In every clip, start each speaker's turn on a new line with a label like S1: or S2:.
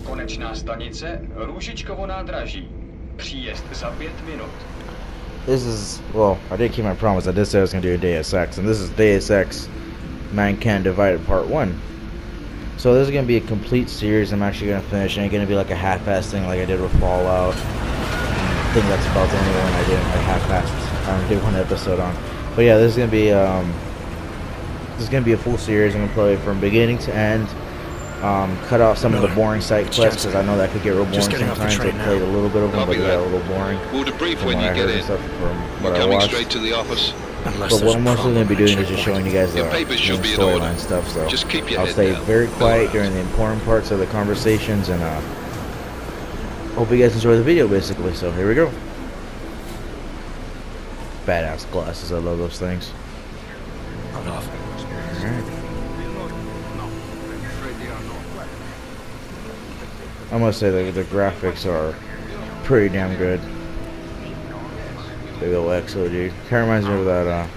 S1: Konečná stanice Růžičkovo nádraží. Příjezd za 5 minut.
S2: This is, well, I did keep my promise. I did say I was going to do a Deus Ex, and this is Deus Ex Mankind Divided Part 1. So this is going to be a complete series I'm actually going to finish. It ain't going to be like a half-assed thing like I did with Fallout. I think that's about the only one I did like half-assed. Did one episode on. But yeah, this is going to be a full series. I'm going to play from beginning to end. Cut off some of the boring side quests because I know that could get real boring sometimes. I played a little bit of them, but they got a little boring.
S3: We'll debrief when you get in.
S2: You're
S3: coming straight to the office.
S2: But what I'm mostly going to be doing is just showing you guys the storyline stuff. So
S3: just keep your
S2: I'll
S3: head
S2: stay
S3: down.
S2: very quiet during the important parts of the conversations, and hope you guys enjoy the video, basically. So here we go. Badass glasses, I love those things. Alright. I must say that the graphics are pretty damn good. Big ol' EXO, dude. Kinda reminds me of that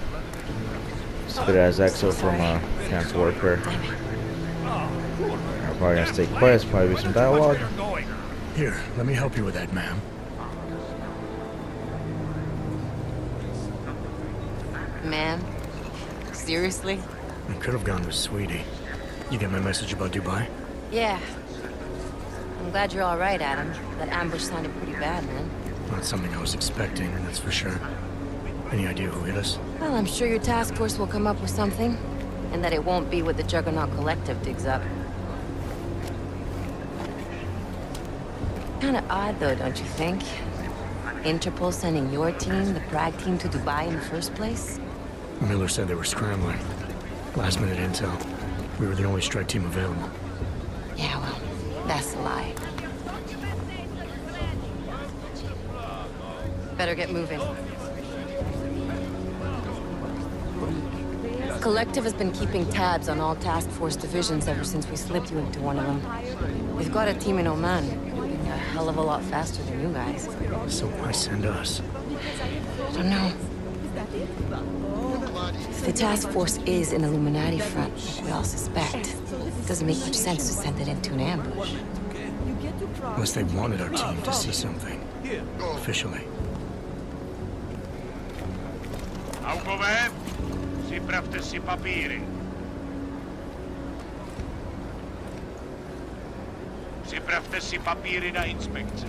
S2: stupid ass EXO from Advanced Warfare. I'm probably gonna stay quiet, probably be some dialogue.
S4: Here, let me help you with that, ma'am.
S5: Man? Seriously?
S4: I could have gone with Sweetie. You get my message about Dubai?
S5: Yeah. I'm glad you're alright, Adam. That ambush sounded pretty bad, man.
S4: Not something I was expecting, that's for sure. Any idea who hit us?
S5: Well, I'm sure your task force will come up with something. And that it won't be what the Juggernaut Collective digs up. Kinda odd, though, don't you think? Interpol sending your team, the Prague team, to Dubai in the first place?
S4: Miller said they were scrambling. Last minute intel. We were the only strike team available.
S5: Yeah, well, that's a lie. Better get moving. Collective has been keeping tabs on all task force divisions ever since we slipped you into one of them. We've got a team in Oman. Moving a hell of a lot faster than you guys.
S4: So why send us?
S5: I don't know. If the task force is an Illuminati front, like we all suspect, it doesn't make much sense to send it into an ambush.
S4: Unless they wanted our team to see something. Officially.
S6: Aukové, připravte si papíry. Připravte si papíry na inspekci.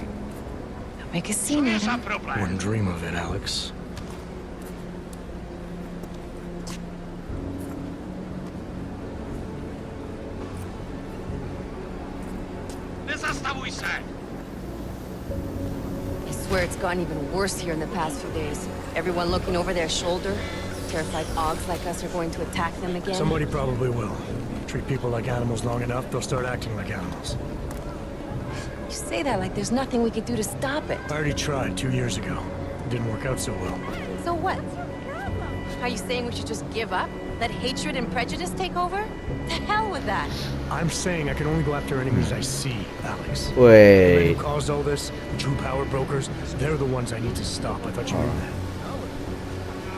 S5: Don't make a scene,
S6: Co je za
S5: Adam.
S6: problém?
S4: Wouldn't dream of it, Alex.
S6: Nezastavuj se!
S5: I swear it's gotten even worse here in the past few days. Everyone looking over their shoulder. Terrified Augs like us are going to attack them again.
S4: Somebody probably will. Treat people like animals long enough, they'll start acting like animals.
S5: You say that like there's nothing we could do to stop it.
S4: I already tried 2 years ago. It didn't work out so well.
S5: So what? Are you saying we should just give up? Let hatred and prejudice take over? The hell with that!
S4: I'm saying I can only go after enemies I see, Alex. The men
S2: Wait.
S4: who caused all this, the true power brokers, they're the ones I need to stop. I thought you knew that.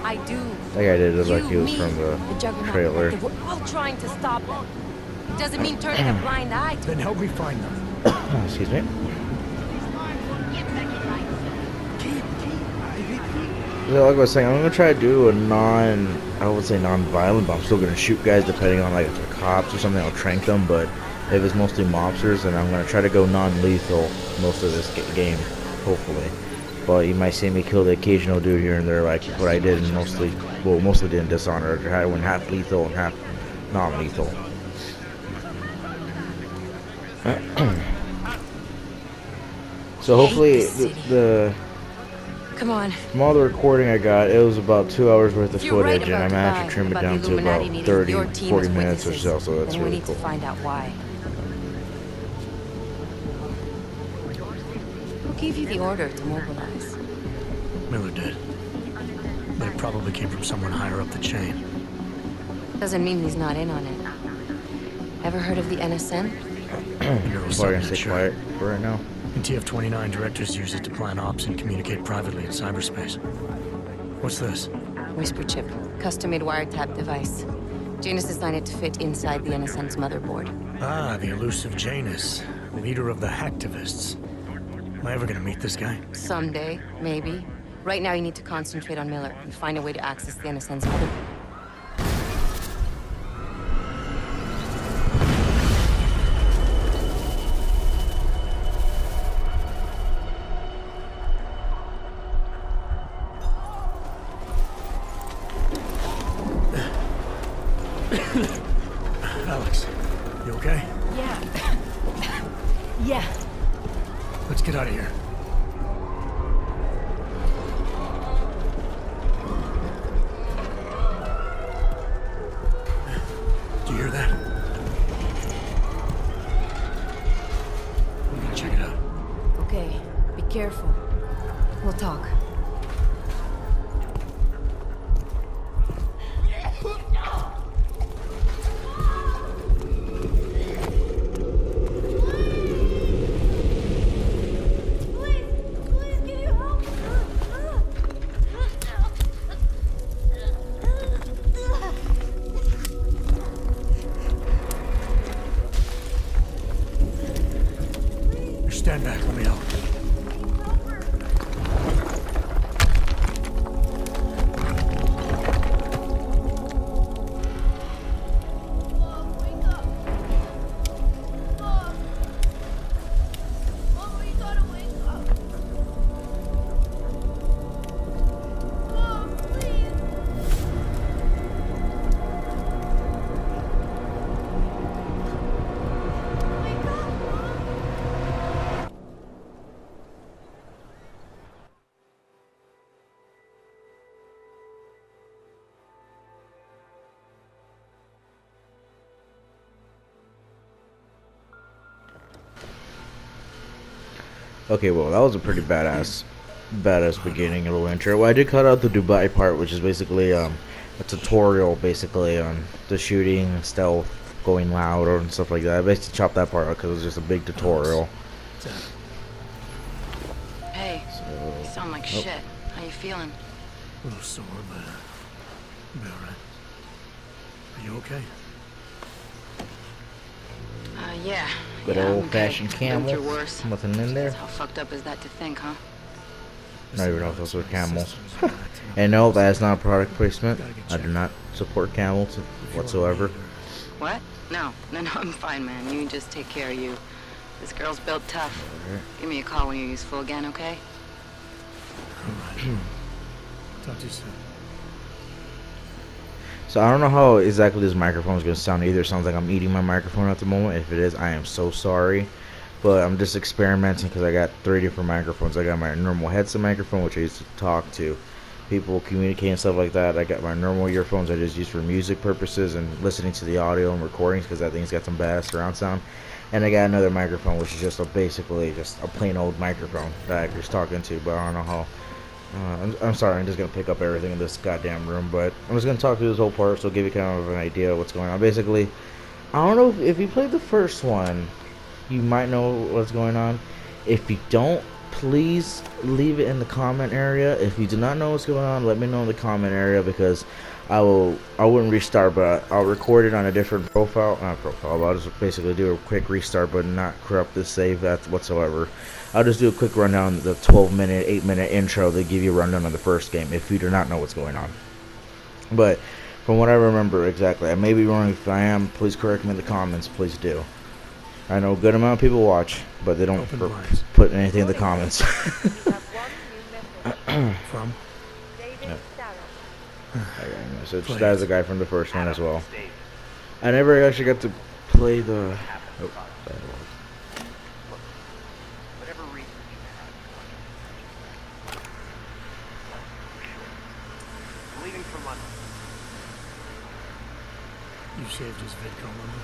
S5: I do.
S2: That guy did look
S5: You,
S2: like he was
S5: me,
S2: from the
S5: Juggernaut
S2: trailer.
S5: Collective, we're all trying to stop them. Doesn't mean turning a blind eye to
S4: Then help me find them.
S2: Excuse me. Yeah, like I was saying, I'm gonna try to do a I would say non-violent, but I'm still gonna shoot guys depending on like if they're cops or something. I'll trank them, but if it's mostly mobsters, then I'm gonna try to go non-lethal most of this game, hopefully. But you might see me kill the occasional dude here and there, like what I did, and mostly did in Dishonored. I went half lethal and half non-lethal. So hopefully
S5: Come on.
S2: from all the recording I got, it was about 2 hours worth of
S5: If you're right
S2: footage, and I
S5: about
S2: managed
S5: Dubai,
S2: to trim it
S5: about
S2: down
S5: the
S2: to about
S5: Illuminati needing
S2: 30,
S5: your team
S2: 40
S5: as
S2: minutes or
S5: witnesses,
S2: so, so that's
S5: then we
S2: really
S5: need
S2: cool.
S5: to find out why. Who gave you the order to mobilize?
S4: Miller did. But it probably came from someone higher up the chain.
S5: Doesn't mean he's not in on it. Ever heard of the NSN?
S4: Neural
S2: I'm probably gonna
S4: subnet,
S2: stay
S4: sure.
S2: quiet for right now.
S4: And TF-29 directors use it to plan ops and communicate privately in cyberspace. What's this?
S5: Whisper chip. Custom-made wiretap device. Janus designed it to fit inside the NSN's motherboard.
S4: Ah, the elusive Janus. Leader of the hacktivists. Am I ever gonna meet this guy?
S5: Someday, maybe. Right now, you need to concentrate on Miller and find a way to access the NSN's mother.
S4: Alex, you okay?
S7: Yeah. Yeah.
S4: Let's get out of here. Do you hear that? I'm gonna check it out.
S7: Okay, be careful. We'll talk.
S4: Stand back, let me help.
S2: Okay, well, that was a pretty badass beginning, a little intro. Well, I did cut out the Dubai part, which is basically a tutorial, basically on the shooting, stealth, going loud, and stuff like that. I basically chopped that part out because it was just a big tutorial.
S5: Hey, you sound like shit. How you feeling?
S4: A little sore, but I'll be alright. Are you okay?
S5: Yeah.
S2: Good
S5: yeah,
S2: old-fashioned
S5: Been
S2: camel.
S5: through worse.
S2: Nothing in there.
S5: How fucked up is that to think, huh?
S2: Not even know if those were camels. And no, that is not a product placement. I do not support camels whatsoever.
S5: What? No, I'm fine, man. You just take care of you. This girl's built tough. Give me a call when you're useful again, okay?
S4: Alright. Talk to you soon.
S2: So I don't know how exactly this microphone is going to sound either. It sounds like I'm eating my microphone at the moment. If it is, I am so sorry. But I'm just experimenting because I got 3 different microphones. I got my normal headset microphone, which I used to talk to people, communicate and stuff like that. I got my normal earphones I just use for music purposes and listening to the audio and recordings because that thing's got some badass surround sound. And I got another microphone, which is just basically just a plain old microphone that I was talking to, but I don't know how. I'm sorry, I'm just going to pick up everything in this goddamn room, but I'm just going to talk through this whole part, so I'll give you kind of an idea of what's going on. Basically, I don't know if you played the first one, you might know what's going on. If you don't, please leave it in the comment area. If you do not know what's going on, let me know in the comment area, because I wouldn't restart, but I'll record it on a different profile. Not profile, but I'll just basically do a quick restart, but not corrupt the save whatsoever. I'll just do a quick rundown, the 12-minute, 8-minute intro to give you a rundown of the first game if you do not know what's going on. But from what I remember exactly, I may be wrong. If I am, please correct me in the comments. Please do. I know a good amount of people watch, but they don't put anything in the comments.
S4: From?
S2: Yeah. So just as a guy from the first one as well. I never actually got to play the. Oh, bad word.
S4: You saved his VidCom number?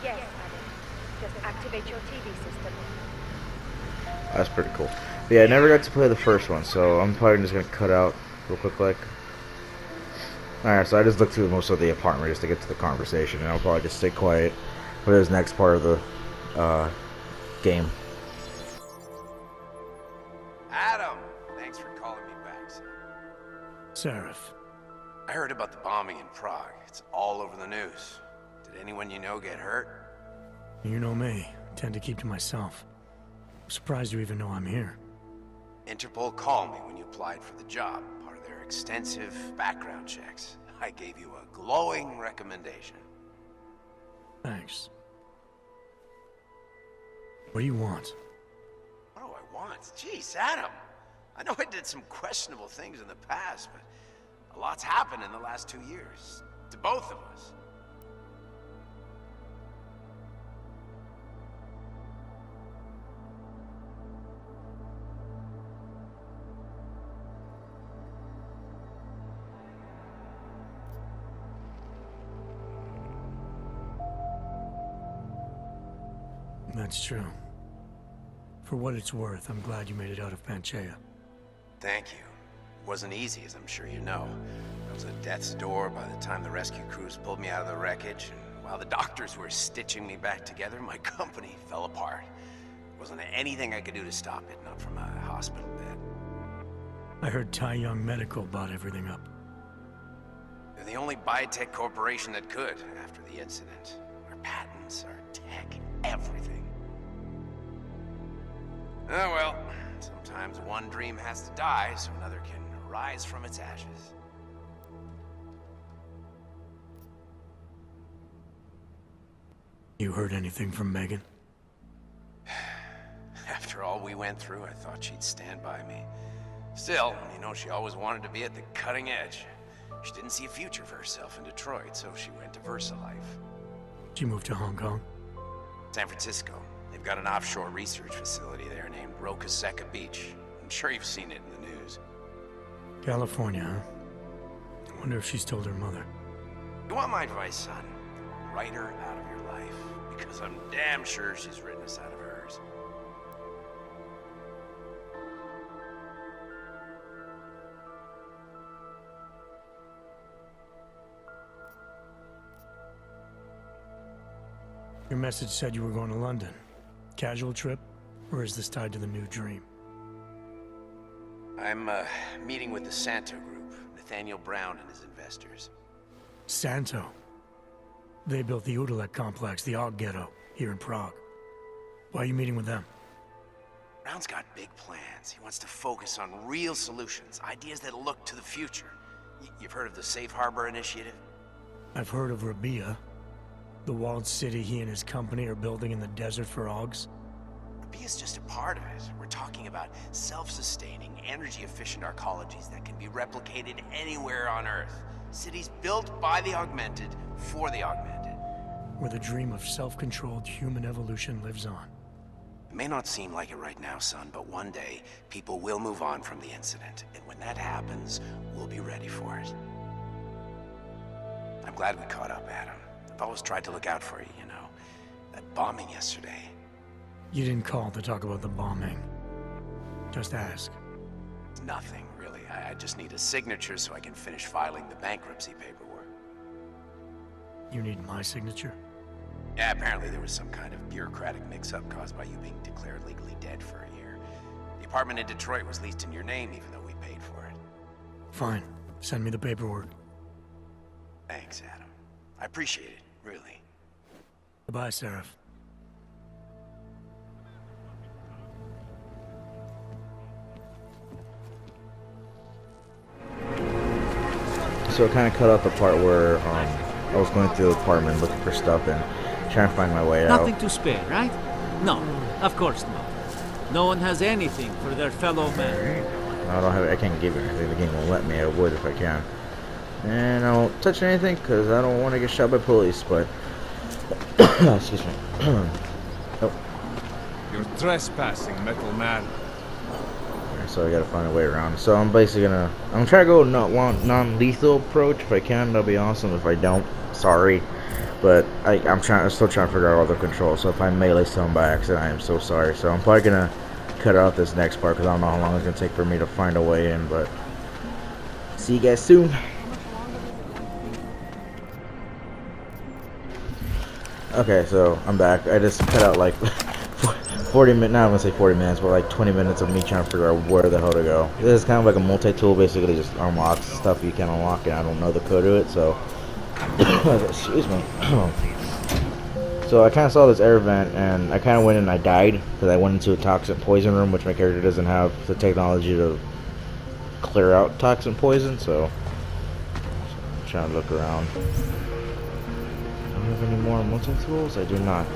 S8: Yes, Adam. Just activate your TV system.
S2: That's pretty cool. But yeah, I never got to play the first one, so I'm probably just gonna cut out real quick, like. Alright, so I just looked through most of the apartment just to get to the conversation, and I'll probably just stay quiet for this next part of the game.
S9: Adam! Thanks for calling me back, son.
S4: Sharef.
S9: I heard about the bombing in Prague. It's all over the news. Did anyone you know get hurt?
S4: You know me. tend to keep to myself. I'm surprised you even know I'm here.
S9: Interpol called me when you applied for the job, part of their extensive background checks. I gave you a glowing recommendation.
S4: Thanks. What do you want?
S9: What do I want? Jeez, Adam. I know I did some questionable things in the past, but a lot's happened in the last 2 years. To both of us.
S4: That's true. For what it's worth, I'm glad you made it out of Panchea.
S9: Thank you. It wasn't easy, as I'm sure you know. I was at death's door by the time the rescue crews pulled me out of the wreckage, and while the doctors were stitching me back together, my company fell apart. There wasn't anything I could do to stop it, not from a hospital bed.
S4: I heard Tai Young Medical bought everything up.
S9: They're the only biotech corporation that could after the incident. Our patents, our tech, everything. Oh well, sometimes one dream has to die so another can rise from its ashes.
S4: You heard anything from Megan?
S9: After all we went through, I thought she'd stand by me. Still, you know, she always wanted to be at the cutting edge. She didn't see a future for herself in Detroit, so she went to VersaLife.
S4: She moved to Hong Kong?
S9: San Francisco. They've got an offshore research facility there named Roca Seca Beach. I'm sure you've seen it in the news.
S4: California, huh? I wonder if she's told her mother.
S9: You want my advice, son? Write her out of your life, because I'm damn sure she's written us out of hers.
S4: Your message said you were going to London. Casual trip? Or is this tied to the new dream?
S9: I'm meeting with the Santo Group, Nathaniel Brown and his investors.
S4: Santo? They built the Udalek complex, the Og Ghetto, here in Prague. Why are you meeting with them?
S9: Brown's got big plans. He wants to focus on real solutions, ideas that look to the future. You've heard of the Safe Harbor Initiative?
S4: I've heard of Rabia, the walled city he and his company are building in the desert for Augs.
S9: Rabia's just a part of it. We're talking about self-sustaining, energy-efficient arcologies that can be replicated anywhere on Earth. Cities built by the augmented, for the augmented.
S4: Where the dream of self-controlled human evolution lives on.
S9: It may not seem like it right now, son, but one day, people will move on from the incident. And when that happens, we'll be ready for it. I'm glad we caught up, Adam. I've always tried to look out for you, you know. That bombing yesterday.
S4: You didn't call to talk about the bombing. Just ask.
S9: Nothing, really. I just need a signature so I can finish filing the bankruptcy paperwork.
S4: You need my signature?
S9: Yeah, apparently there was some kind of bureaucratic mix-up caused by you being declared legally dead for a year. The apartment in Detroit was leased in your name even though we paid for it.
S4: Fine. Send me the paperwork.
S9: Thanks, Adam. I appreciate it, really.
S4: Goodbye, Sarif.
S2: So it kind of cut out the part where I was going through the apartment looking for stuff and trying to find my way out.
S10: Nothing to spare, right? No, of course not. No one has anything for their fellow man.
S2: I don't have. I can't give you anything. The game won't let me. I would if I can. And I won't touch anything because I don't want to get shot by police. But excuse me. Oh.
S11: You're trespassing, metal man.
S2: So I gotta find a way around. So I'm basically I'm trying to go non-lethal approach. If I can, that'll be awesome. If I don't, sorry. But I'm still trying to figure out all the controls. So if I melee someone by accident, I am so sorry. So I'm probably gonna cut out this next part because I don't know how long it's gonna take for me to find a way in. But see you guys soon. Okay, so I'm back. I just cut out like 40 minutes, not I'm gonna say 40 minutes, but like 20 minutes of me trying to figure out where the hell to go. This is kind of like a multi-tool, basically just unlocks stuff you can unlock, and I don't know the code to it, so excuse me. So I kind of saw this air vent, and I kind of went and I died because I went into a toxic poison room, which my character doesn't have the technology to clear out toxin poison. So I'm trying to look around. Do I have any more multi-tools? I do not.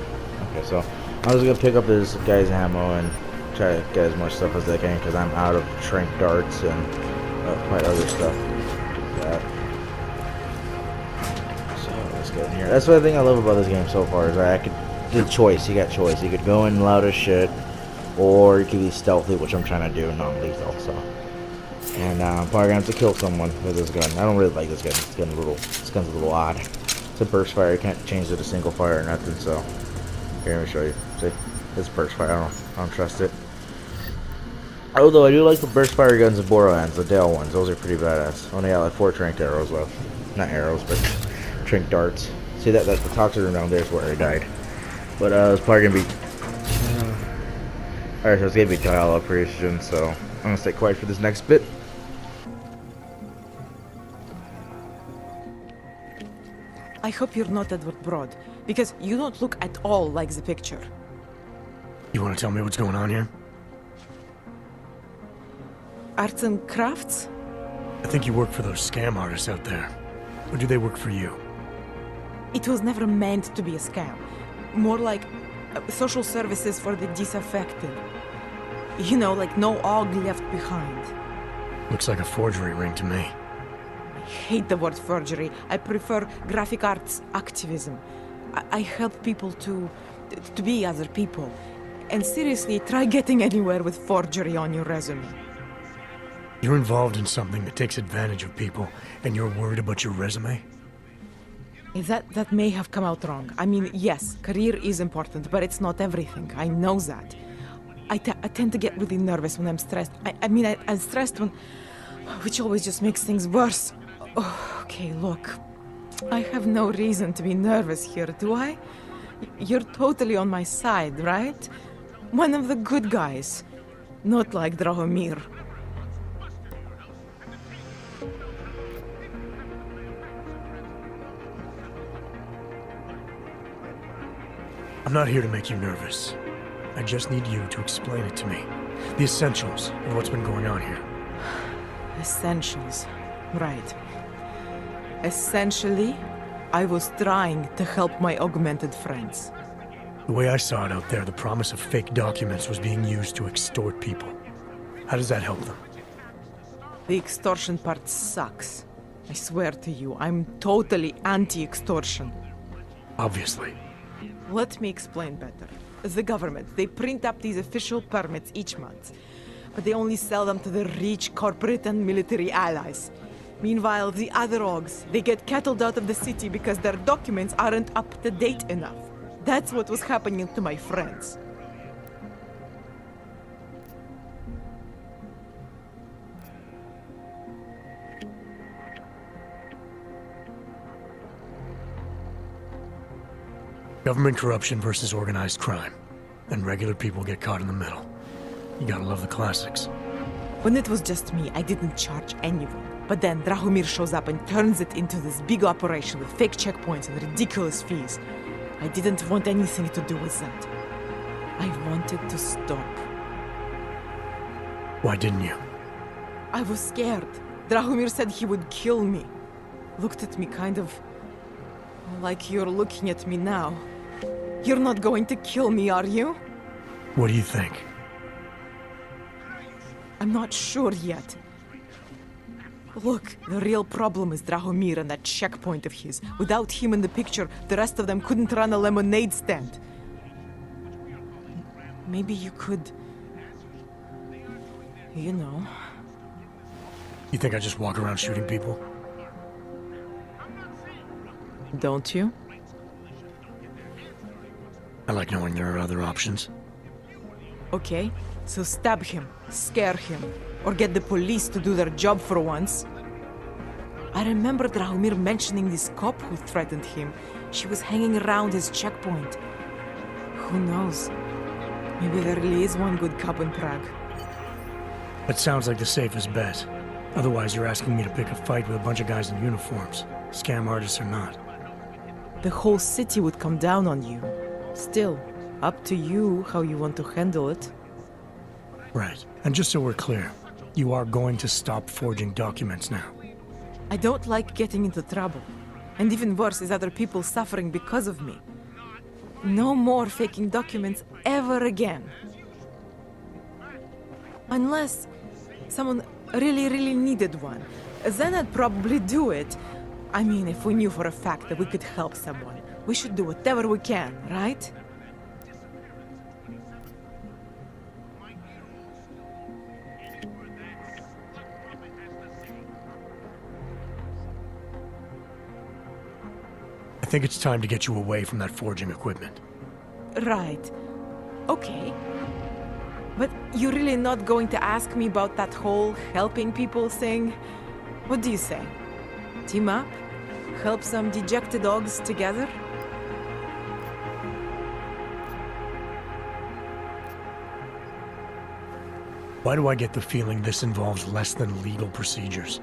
S2: Okay, so I'm just gonna pick up this guy's ammo and try to get as much stuff as I can because I'm out of shrink darts and quite other stuff. So let's get in here. That's the thing I love about this game so far is that I could the choice. You got choice. You could go in loud as shit, or you could be stealthy, which I'm trying to do, non-lethal. So, and I'm probably gonna have to kill someone with this gun. I don't really like this gun. This gun's a little odd. It's a burst fire. You can't change it to single fire or nothing. So, here, let me show you. See, it's burst fire. I don't trust it. Although I do like the burst fire guns in Borderlands, the Dale ones. Those are pretty badass. Only got like 4 trank arrows left. Not arrows, but trank darts. See that's the toxic room down there is where I died. But it's probably gonna be. Alright, so it's gonna be tile operation. So I'm gonna stay quiet for this next bit.
S12: I hope you're not Edward Broad, because you don't look at all like the picture.
S4: You want to tell me what's going on here?
S12: Arts and crafts?
S4: I think you work for those scam artists out there. Or do they work for you?
S12: It was never meant to be a scam. More like social services for the disaffected. You know, like no OG left behind.
S4: Looks like a forgery ring to me.
S12: I hate the word forgery. I prefer graphic arts activism. I help people to be other people. And seriously, try getting anywhere with forgery on your resume.
S4: You're involved in something that takes advantage of people, and you're worried about your resume?
S12: That may have come out wrong. I mean, yes, career is important, but it's not everything. I know that. I tend to get really nervous when I'm stressed. I'm stressed when... which always just makes things worse. Oh, okay, look. I have no reason to be nervous here, do I? You're totally on my side, right? One of the good guys. Not like Drahomir.
S4: I'm not here to make you nervous. I just need you to explain it to me. The essentials of what's been going on here.
S12: Essentials. Right. Essentially, I was trying to help my augmented friends.
S4: The way I saw it out there, the promise of fake documents was being used to extort people. How does that help them?
S12: The extortion part sucks. I swear to you, I'm totally anti-extortion.
S4: Obviously.
S12: Let me explain better. The government, they print up these official permits each month, but they only sell them to the rich corporate and military allies. Meanwhile, the other OGs, they get cattled out of the city because their documents aren't up to date enough. That's what was happening to my friends.
S4: Government corruption versus organized crime. And regular people get caught in the middle. You gotta love the classics.
S12: When it was just me, I didn't charge anyone. But then Drahomir shows up and turns it into this big operation with fake checkpoints and ridiculous fees. I didn't want anything to do with that. I wanted to stop.
S4: Why didn't you?
S12: I was scared. Drahomir said he would kill me. Looked at me kind of... like you're looking at me now. You're not going to kill me, are you?
S4: What do you think?
S12: I'm not sure yet. Look, the real problem is Drahomir and that checkpoint of his. Without him in the picture, the rest of them couldn't run a lemonade stand. Maybe you could... you know...
S4: You think I just walk around shooting people?
S12: Don't you?
S4: I like knowing there are other options.
S12: Okay, so stab him, scare him, or get the police to do their job for once. I remember Drahomir mentioning this cop who threatened him. She was hanging around his checkpoint. Who knows? Maybe there really is one good cop in Prague.
S4: That sounds like the safest bet. Otherwise, you're asking me to pick a fight with a bunch of guys in uniforms. Scam artists or not.
S12: The whole city would come down on you. Still, up to you how you want to handle it.
S4: Right. And just so we're clear, you are going to stop forging documents now.
S12: I don't like getting into trouble. And even worse is other people suffering because of me. No more faking documents ever again. Unless someone really needed one. Then I'd probably do it. I mean, if we knew for a fact that we could help someone, we should do whatever we can, right?
S4: I think it's time to get you away from that forging equipment.
S12: Right. Okay. But you're really not going to ask me about that whole helping people thing? What do you say? Team up? Help some dejected dogs together?
S4: Why do I get the feeling this involves less than legal procedures?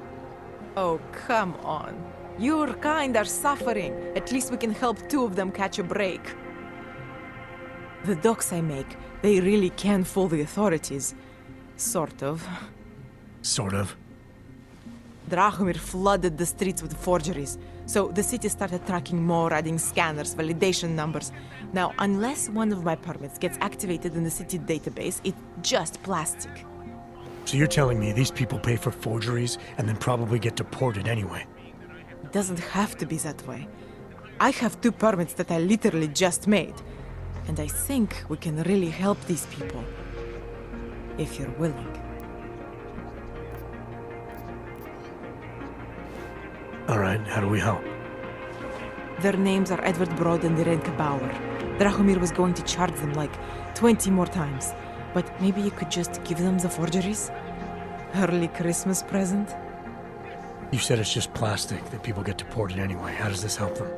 S12: Oh, come on. Your kind are suffering. At least we can help two of them catch a break. The docs I make, they really can fool the authorities. Sort of.
S4: Sort of.
S12: Drahomir flooded the streets with forgeries, so the city started tracking more, adding scanners, validation numbers. Now, unless one of my permits gets activated in the city database, it's just plastic.
S4: So you're telling me these people pay for forgeries and then probably get deported anyway?
S12: It doesn't have to be that way. I have 2 permits that I literally just made. And I think we can really help these people. If you're willing.
S4: Alright, how do we help?
S12: Their names are Edward Broad and Irenka Bauer. Drahomir was going to charge them like 20 more times. But maybe you could just give them the forgeries? Early Christmas present?
S4: You said it's just plastic, that people get deported anyway. How does this help them?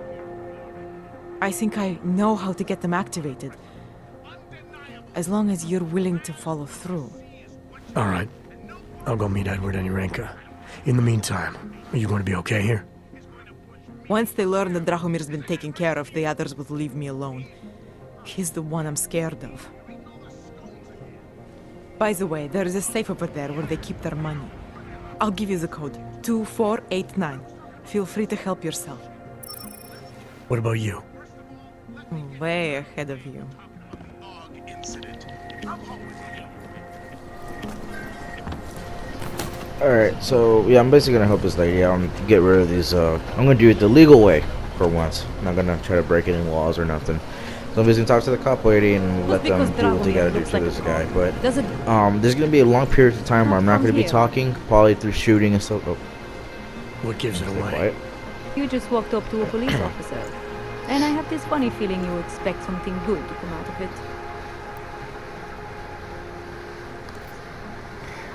S12: I think I know how to get them activated. As long as you're willing to follow through.
S4: Alright. I'll go meet Edward and Irenka. In the meantime, are you going to be okay here?
S12: Once they learn that Drahomir's been taken care of, the others will leave me alone. He's the one I'm scared of. By the way, there is a safe over there where they keep their money. I'll give you the code. 2489. Feel free to help yourself.
S4: What about you?
S12: Way ahead of you.
S2: Alright, so yeah, I'm basically gonna help this lady out and get rid of these, I'm gonna do it the legal way for once. I'm not gonna try to break any laws or nothing. So I'm basically gonna talk to the cop lady and let them do what they gotta do to this guy. But there's gonna be a long period of time where I'm not gonna be talking, probably through shooting and stuff. Oh.
S4: What gives it away?
S13: You just walked up to a police officer, and I have this funny feeling you expect something good to come out of it.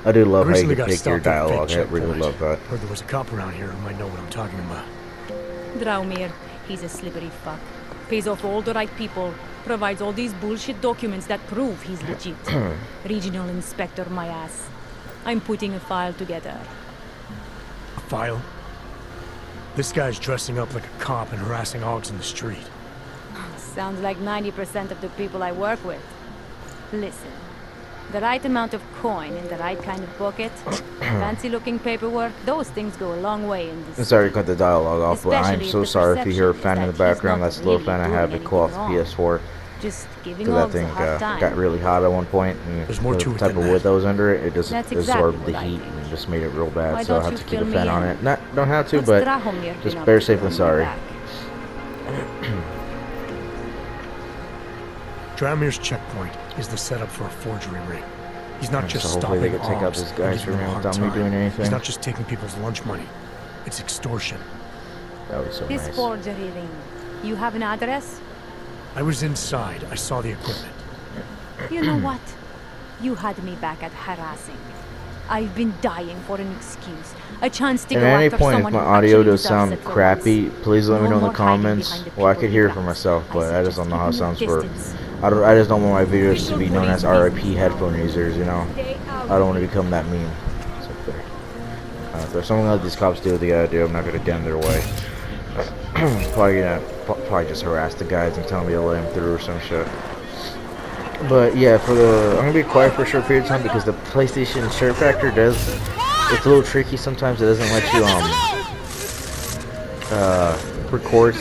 S2: I do love how you can pick your dialogue. I really love that.
S4: Heard there was a cop around here who might know what I'm talking about.
S13: Draumir, he's a slippery fuck. Pays off all the right people, provides all these bullshit documents that prove he's legit. Regional inspector, my ass. I'm putting a file together.
S4: A file? This guy's dressing up like a cop and harassing hogs in the street.
S13: Sounds like 90% of the people I work with. Listen, the right amount of coin in the right kind of bucket, fancy-looking paperwork, those things go a long way in this.
S2: I'm sorry to cut the dialogue off, but I'm so sorry if you hear a fan in the background. That's a little fan I have at co-op PS4.
S13: Just giving
S2: that thing got really hot at one point, and
S4: there's more to
S2: the
S4: it
S2: type
S4: than
S2: of wood
S4: that.
S2: that was under it, it just
S13: That's
S2: absorbed
S13: exactly
S2: the
S13: what I
S2: heat
S13: think.
S2: and just made it real bad.
S13: Why
S2: So I
S13: don't
S2: have
S13: you
S2: to keep
S13: fill
S2: a
S13: me
S2: fan on
S13: in?
S2: it. Don't have to,
S13: What's
S2: but
S13: Drahomir
S2: just
S13: been up
S2: better
S13: to
S2: safe than
S13: when
S2: sorry.
S13: you're back?
S4: Draumir's checkpoint is the setup for a forgery ring. He's not just
S2: So hopefully they
S4: stopping
S2: could take out
S4: hogs
S2: these
S4: and
S2: guys
S4: giving
S2: for me
S4: them a hard
S2: without me
S4: time.
S2: doing anything.
S4: He's not just taking people's lunch money. It's extortion.
S2: That would be so
S13: This
S2: nice.
S13: forgery ring. You have an address?
S4: I was inside. I saw the equipment.
S13: You know what? You had me back at harassing. I've been dying for an excuse. A chance to
S2: And
S13: go
S2: at any
S13: after
S2: point, if
S13: someone
S2: my
S13: who
S2: audio
S13: actually
S2: does sound
S13: deserves it for
S2: crappy,
S13: once.
S2: please let me
S13: No
S2: know in the
S13: more hiding
S2: comments.
S13: behind the
S2: Well, I
S13: people
S2: could
S13: you
S2: hear it for
S13: blast.
S2: myself, but I just don't know how it sounds for.
S13: Distance.
S2: I just don't want my videos to be known as RIP headphone users, you know? I don't want to become that meme. So if there's something like these cops do what they gotta do, I'm not gonna get in their way. probably just harass the guys and tell me to let him through or some shit. But yeah, I'm gonna be quiet for a short period of time because the PlayStation SHAREfactory it's a little tricky sometimes. It doesn't let you record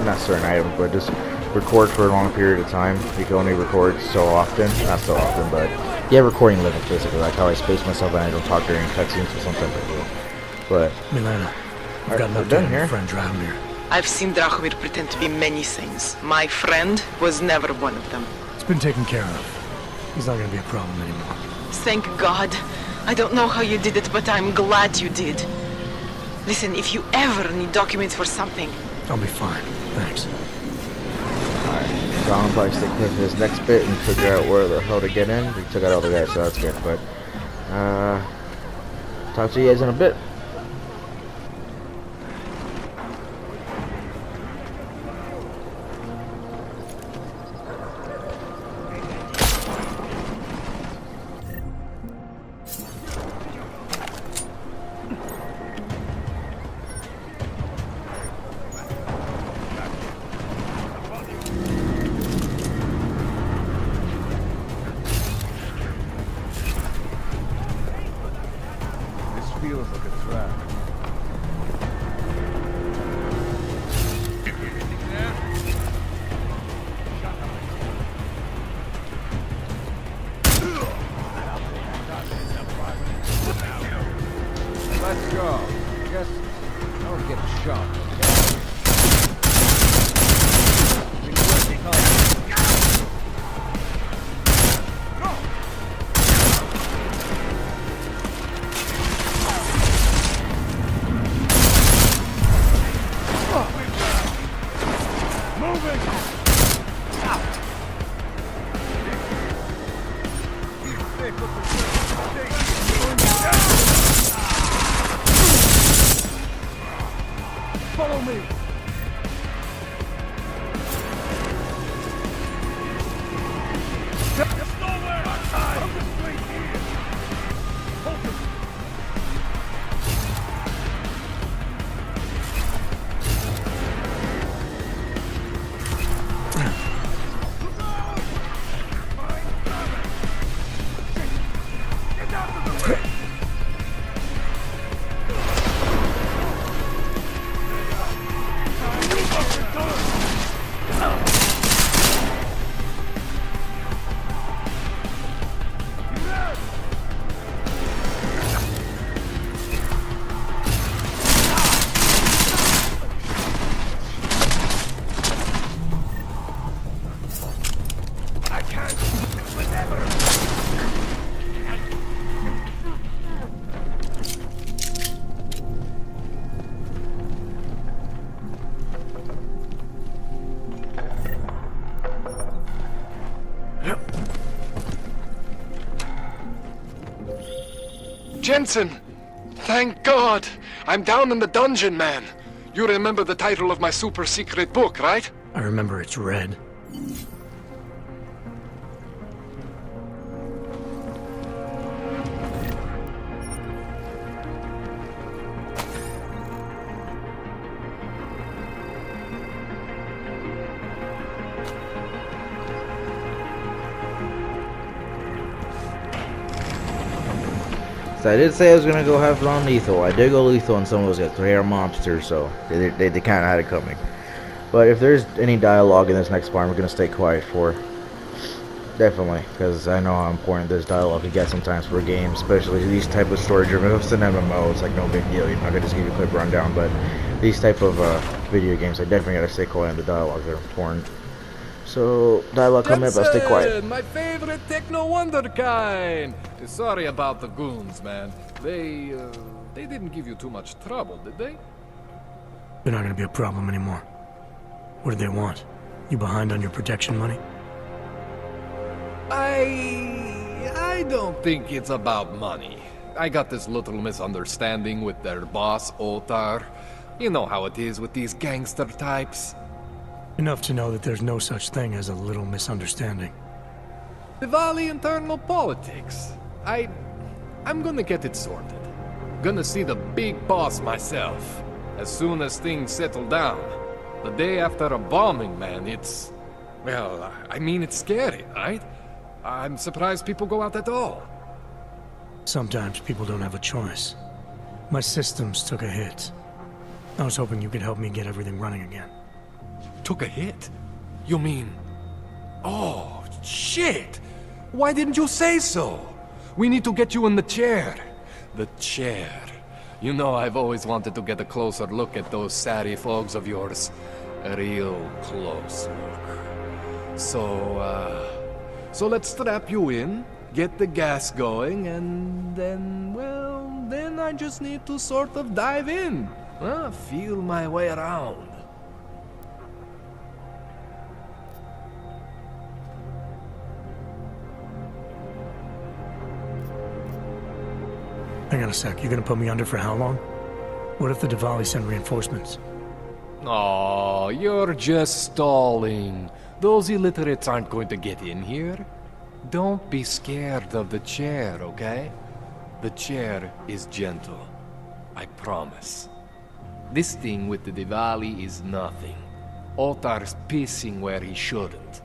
S2: not certain items, but just record for a long period of time. You can only record so often, not so often, but you have recording limits basically. Like how I space myself and I don't talk during cutscenes or something like that. But
S4: Milena, I've got enough time here. Friend Drahomir.
S14: I've seen Drahomir pretend to be many things. My friend was never one of them.
S4: It's been taken care of. He's not gonna be a problem anymore.
S14: Thank God. I don't know how you did it, but I'm glad you did. Listen, if you ever need documents for something...
S4: I'll be fine. Thanks.
S2: Alright, so I'm probably stick with this next bit and figure out where the hell to get in. We took out all the guys, so that's good, but... talk to you guys in a bit.
S11: Feels like a trap. Let's go. Guess I'll get shot. Follow me! There's nowhere outside! I'm just right here! Focus! Get down to the ring!
S15: Jensen! Thank God! I'm down in the dungeon, man! You remember the title of my super secret book, right?
S4: I remember it's red.
S2: So I did say I was gonna go have on lethal. I did go lethal on some of those guys. They are monsters, so they kind of had it coming. But if there's any dialogue in this next part, we're gonna stay quiet for. Definitely, because I know how important this dialogue can get sometimes for games, especially these type of story-driven. If it's an MMO, it's like no big deal. You're not gonna just give you a quick rundown. But these type of video games, I definitely gotta stay quiet. And the dialogues are important. So dialogue coming up, I'll stay quiet.
S11: My favorite techno wonderkind. Sorry about the goons, man. They didn't give you too much trouble, did they?
S4: They're not gonna be a problem anymore. What do they want? You behind on your protection money?
S11: I don't think it's about money. I got this little misunderstanding with their boss, Otar. You know how it is with these gangster types.
S4: Enough to know that there's no such thing as a little misunderstanding.
S11: Diwali internal politics. I'm gonna get it sorted. Gonna see the big boss myself. As soon as things settle down, The day after a bombing, man, it's... Well, I mean, it's scary, right? I'm surprised people go out at all.
S4: Sometimes people don't have a choice. My systems took a hit. I was hoping you could help me get everything running again.
S11: Took a hit? You mean... Oh, shit! Why didn't you say so? We need to get you in the chair. The chair. You know, I've always wanted to get a closer look at those Sharif fogs of yours. A real close look. So let's strap you in, get the gas going, and then, well, then I just need to sort of dive in. Feel my way around.
S4: Hang on a sec, you gonna put me under for how long? What if the Diwali send reinforcements?
S11: Oh, you're just stalling. Those illiterates aren't going to get in here. Don't be scared of the chair, okay? The chair is gentle. I promise. This thing with the Diwali is nothing. Otar's pissing where he shouldn't.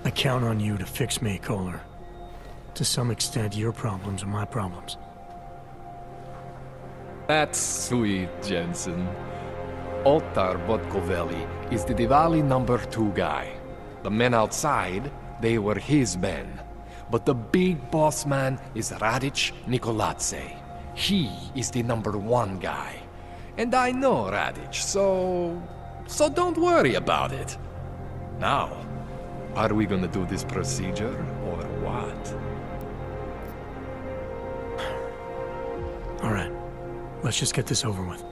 S4: I count on you to fix me, Kohler. To some extent, your problems are my problems.
S11: That's sweet, Jensen. Otar Botkoveli is the Diwali #2 guy. The men outside, they were his men. But the big boss man is Radic Nikoladze. He is the #1 guy. And I know Radic, so don't worry about it. Now, are we gonna do this procedure, or what?
S4: All right, let's just get this over with.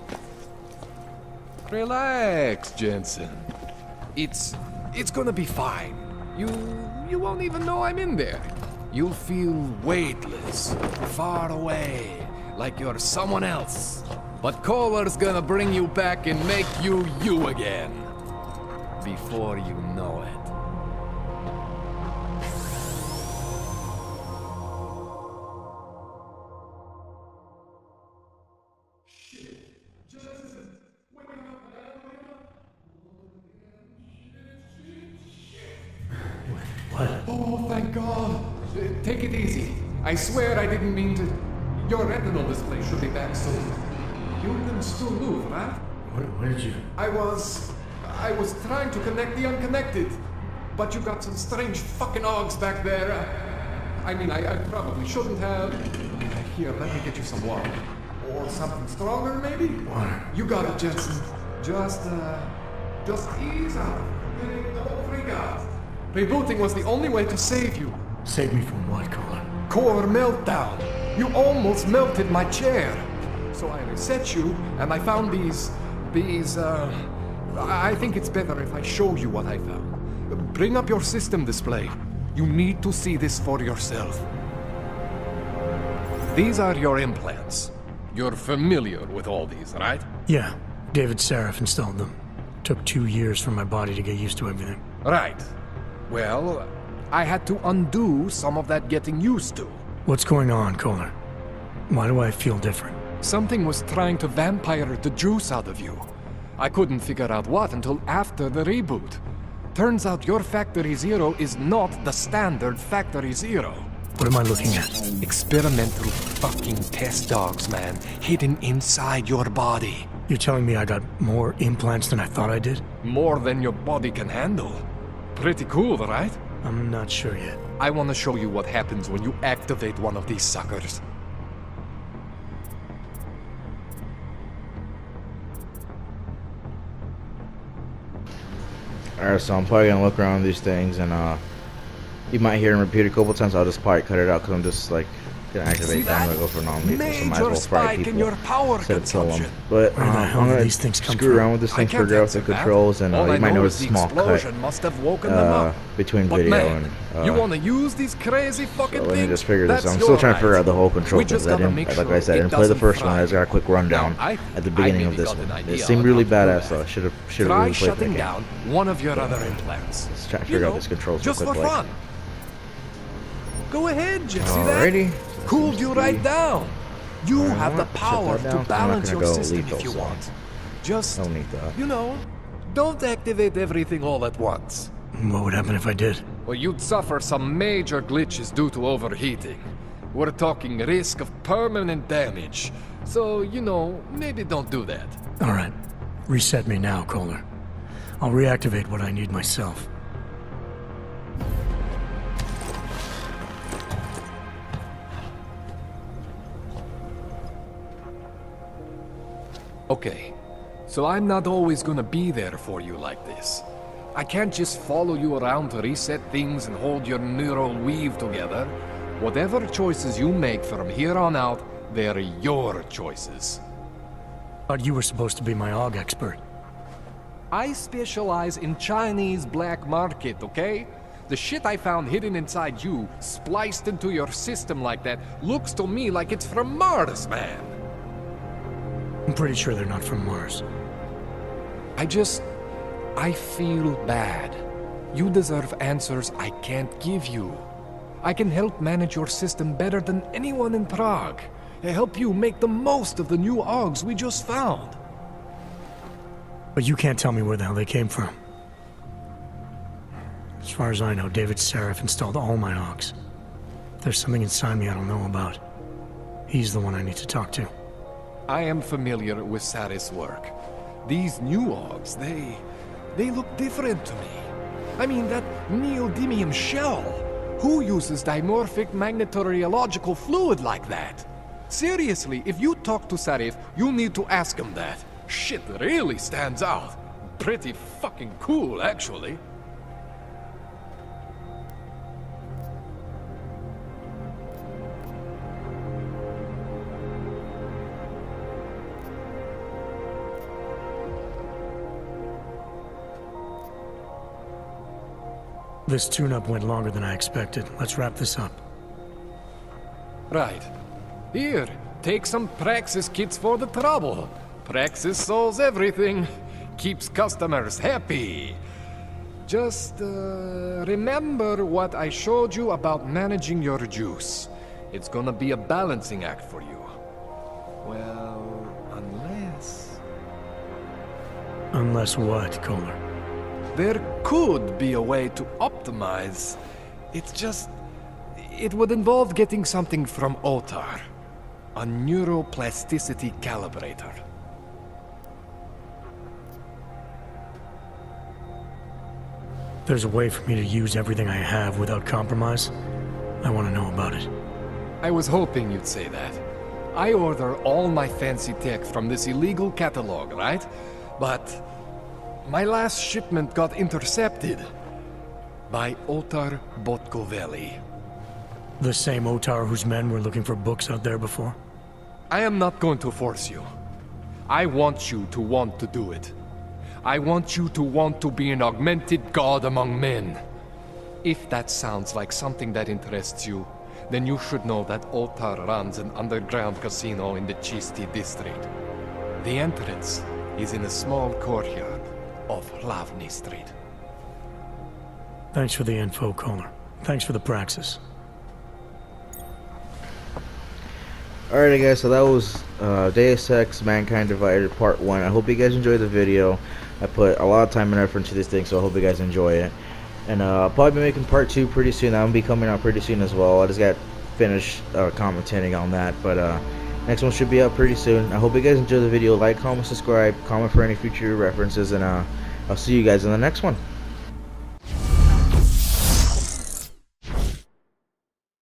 S11: Relax, Jensen. It's gonna be fine. You won't even know I'm in there. You'll feel weightless, far away, like you're someone else. But Kohler's gonna bring you back and make you you again. Before you know it. Oh, thank God. Take it easy. I swear I didn't mean to... Your retinal display should be back soon. You can still move, right?
S4: Where did you...
S11: I was trying to connect the unconnected. But you got some strange fucking ogs back there. I mean, I probably shouldn't have... Here, let me get you some water. Or something stronger, maybe?
S4: Water.
S11: You got it, Jensen. Just ease out. Don't freak out. Rebooting was the only way to save you.
S4: Save me from what, Kohler?
S11: Core meltdown. You almost melted my chair. So I reset you, and I found these, I think it's better if I show you what I found. Bring up your system display. You need to see this for yourself. These are your implants. You're familiar with all these, right?
S4: Yeah, David Sarif installed them. Took 2 years for my body to get used to everything.
S11: Right. Well, I had to undo some of that getting used to.
S4: What's going on, Kohler? Why do I feel different?
S11: Something was trying to vampire the juice out of you. I couldn't figure out what until after the reboot. Turns out your Factory Zero is not the standard Factory Zero.
S4: What am I looking at?
S11: Experimental fucking test dogs, man. Hidden inside your body.
S4: You're telling me I got more implants than I thought I did?
S11: More than your body can handle. Pretty cool, right?
S4: I'm not sure yet.
S11: I want to show you what happens when you activate one of these suckers.
S2: Alright, so I'm probably gonna look around these things, and you might hear him repeat a couple times. I'll just probably cut it out because I'm just like gonna activate them. I'm gonna go for non-lethal, so might as well fry people instead of kill them. But I'm gonna
S4: these things come
S2: screw around with this thing, figure out the controls, and you might notice a small cut between video and.
S11: You want to use these crazy fucking
S2: So let me
S11: things?
S2: just figure this out. I'm still trying to figure out the whole control thing. Like I said, I didn't play the first one. I just got a quick rundown at the beginning of this one. It seemed really badass, so I should have really played that game.
S11: Down one of your other implants.
S2: Let's try to figure out these controls real
S11: just
S2: quick.
S11: for fun. Go ahead, Jesse.
S2: Alrighty.
S11: Cooled you right down. You have the
S2: Shut
S11: power
S2: that
S11: to
S2: down.
S11: balance
S2: I'm
S11: your
S2: not gonna go
S11: system
S2: lethal,
S11: if you
S2: so
S11: want. Just,
S2: don't need that.
S11: you know, don't activate everything all at once.
S4: What would happen if I did?
S11: Well, you'd suffer some major glitches due to overheating. We're talking risk of permanent damage. So, you know, maybe don't do that.
S4: All right. Reset me now, Kohler. I'll reactivate what I need myself.
S11: Okay, so I'm not always gonna be there for you like this. I can't just follow you around to reset things and hold your neural weave together. Whatever choices you make from here on out, they're your choices.
S4: Thought you were supposed to be my AUG expert.
S11: I specialize in Chinese black market, okay? The shit I found hidden inside you, spliced into your system like that, looks to me like it's from Mars, man.
S4: I'm pretty sure they're not from Mars.
S11: I feel bad. You deserve answers I can't give you. I can help manage your system better than anyone in Prague. I help you make the most of the new AUGs we just found.
S4: But you can't tell me where the hell they came from. As far as I know, David Sarif installed all my AUGs. If there's something inside me I don't know about, he's the one I need to talk to.
S11: I am familiar with Sarif's work. These new AUGs, they look different to me. I mean, that neodymium shell. Who uses dimorphic magnetorheological fluid like that? Seriously, if you talk to Sarif, you need to ask him that. Shit really stands out. Pretty fucking cool, actually.
S4: This tune-up went longer than I expected. Let's wrap this up.
S11: Right. Here, take some Praxis kits for the trouble. Praxis solves everything. Keeps customers happy. Just, remember what I showed you about managing your juice. It's gonna be a balancing act for you. Well, unless...
S4: Unless what, Kohler?
S11: There could be a way to optimize. It's just... It would involve getting something from Otar. A neuroplasticity calibrator.
S4: There's a way for me to use everything I have without compromise. I want to know about it.
S11: I was hoping you'd say that. I order all my fancy tech from this illegal catalog, right? But... my last shipment got intercepted by Otar Botkoveli.
S4: The same Otar whose men were looking for books out there before?
S11: I am not going to force you. I want you to want to do it. I want you to want to be an augmented god among men. If that sounds like something that interests you, then you should know that Otar runs an underground casino in the Chisti district. The entrance is in a small courtyard of Hlavny Street.
S4: Thanks for the info, Kohler. Thanks for the praxis.
S2: Alright guys, so that was Deus Ex Mankind Divided Part 1. I hope you guys enjoyed the video. I put a lot of time and effort into this thing, so I hope you guys enjoy it. And I'll probably be making Part 2 pretty soon. That will be coming out pretty soon as well. I just got finished commentating on that, but next one should be out pretty soon. I hope you guys enjoy the video. Like, comment, subscribe, comment for any future references, and I'll see you guys in the next one.